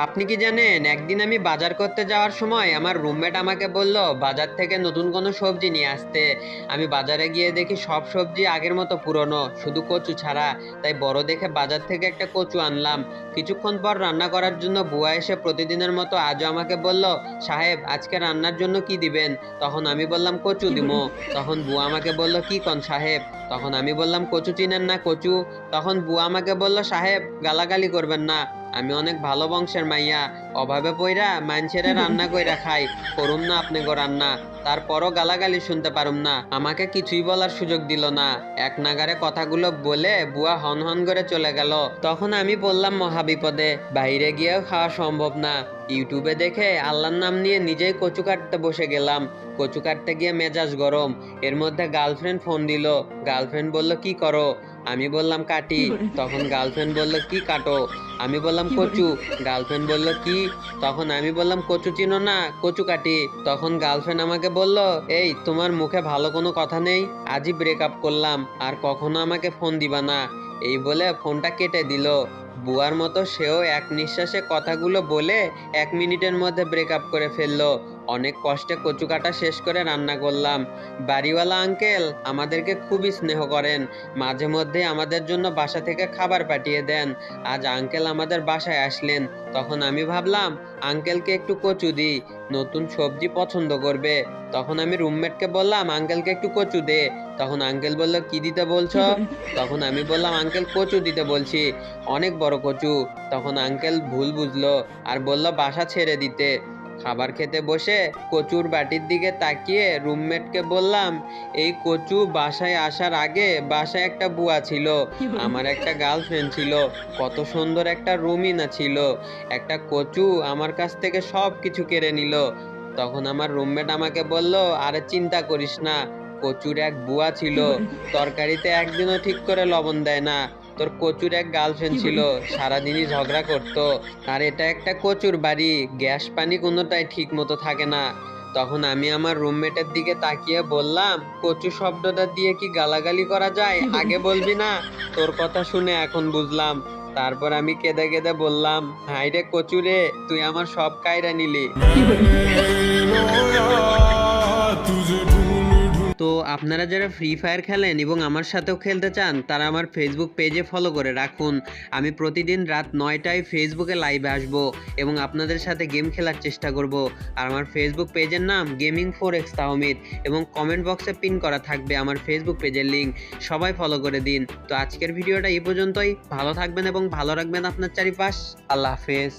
আপনি কি জানেন, একদিন আমি বাজার করতে যাওয়ার সময় আমার রুমমেট আমাকে বলল বাজার থেকে নতুন কোনো সবজি নিয়ে আসতে। আমি বাজারে গিয়ে দেখি সব সবজি আগের মতো পুরনো, শুধু কচু ছাড়া। তাই বড় দেখে বাজার থেকে একটা কচু আনলাম। কিছুক্ষণ পর রান্না করার জন্য বুয়া এসে প্রতিদিনের মতো আজও আমাকে বলল, সাহেব আজকে রান্নার জন্য কি দিবেন? তখন আমি বললাম কচু দিমো। তখন বুয়া আমাকে বলল, কি কন সাহেব? তখন আমি বললাম, কচু চিনেন না কচু? তখন বুয়া আমাকে বলল, সাহেব গালাগালি করবেন না, আমি অনেক ভালো বংশের মাইয়া, অভাবে পইরা মাইনছেরে রান্না কইরা খাই, করুম না আপনি গো রান্না। তারপরও গালাগালি শুনতে পারুম না, আমাকে কিছুই বলার সুযোগ দিল না। এক নাগারে কথাগুলো বলে বুয়া হন হন করে চলে গেল। তখন আমি বললাম মহাবিপদে, বাইরে গিয়েও খাওয়া সম্ভব না। ইউটিউবে দেখে আল্লাহর নাম নিয়ে নিজেই কচু কাটতে বসে গেলাম। কচু কাটতে গিয়ে মেজাজ গরম। এর মধ্যে গার্লফ্রেন্ড ফোন দিল। গার্লফ্রেন্ড বলল, কি করো? আমি বললাম কাটি। তখন গার্লফ্রেন্ড বলল, কি কাটো? আমি বললাম কচু। গার্লফ্রেন্ড বলল, কি? তখন আমি বললাম, কচু চিনো না, কচু কাটি। তখন গার্লফ্রেন্ড আমাকে বলল, এই তোমার মুখে ভালো কোনো কথা নেই? আজই ব্রেকআপ করলাম, আর কখনো আমাকে ফোন দিবা না। এই বলে ফোনটা কেটে দিল। বুয়ার মতো সেও এক নিঃশ্বাসে কথাগুলো বলে 1 মিনিটের মধ্যে ব্রেকআপ করে ফেললো। অনেক কষ্টে কচু কাটা শেষ করে রান্না করলাম। বাড়িওয়ালা আঙ্কেল আমাদেরকে খুবই স্নেহ করেন, মাঝে মধ্যে আমাদের জন্য বাসা থেকে খাবার পাঠিয়ে দেন। আজ আঙ্কেল আমাদের বাসায় আসলেন। তখন আমি ভাবলাম আঙ্কেলকে একটু কচু দিই, নতুন সবজি পছন্দ করবে। তখন আমি রুমমেটকে বললাম, আঙ্কেলকে একটু কচু দে। তখন আঙ্কেল বলল, কি দিতে বলছো? তখন আমি বললাম, আঙ্কেল কচু দিতে বলছি, অনেক বড় কচু। তখন আঙ্কেল ভুল বুঝলো আর বলল বাসা ছেড়ে দিতে। খাবার খেতে বসে কচুর বাটির দিকে তাকিয়ে রুমমেটকে বললাম, এই কচু বাসায় আসার আগে বাসায় একটা বুয়া ছিল, আমার একটা গার্লফ্রেন্ড ছিল, কত সুন্দর একটা রুমিনা ছিল, একটা কচু আমার কাছ থেকে সব কিছু কেড়ে নিল। তখন আমার রুমমেট আমাকে বলল, আরে চিন্তা করিস না, কচুর এক বুয়া ছিল, তরকারিতে একদিনও ঠিক করে লবণ দেয় না। তোর কচুর এক গার্লফ্রেন্ড ছিল, সারাদিনই ঝগড়া করতো। আর এটা একটা কচুর বাড়ি, গ্যাস পানি কোনোটাই ঠিক মতো থাকে না। তখন আমি আমার রুমমেটের দিকে তাকিয়ে বললাম, কচু শব্দটা দিয়ে কি গালাগালি করা যায়? আগে বলবি না? তোর কথা শুনে এখন বুঝলাম। তারপর আমি কেঁদে কেঁদে বললাম, হাই রে কচু রে, তুই আমার সব কায়রা নিলি। তো আপনারা যারা ফ্রি ফায়ার খেলেন এবং আমার সাথেও খেলতে চান, তারা আমার ফেসবুক পেজে ফলো করে রাখুন। আমি প্রতিদিন রাত 9টায় ফেসবুকে লাইভে আসব এবং আপনাদের সাথে গেম খেলার চেষ্টা করব। আর আমার ফেসবুক পেজের নাম গেমিং 4x তাহমিদ, এবং কমেন্ট বক্সে পিন করা থাকবে আমার ফেসবুক পেজের লিঙ্ক। সবাই ফলো করে দিন। তো আজকের ভিডিওটা এই পর্যন্তই। ভালো থাকবেন এবং ভালো রাখবেন আপনার চারিপাশ। আল্লাহ হাফেজ।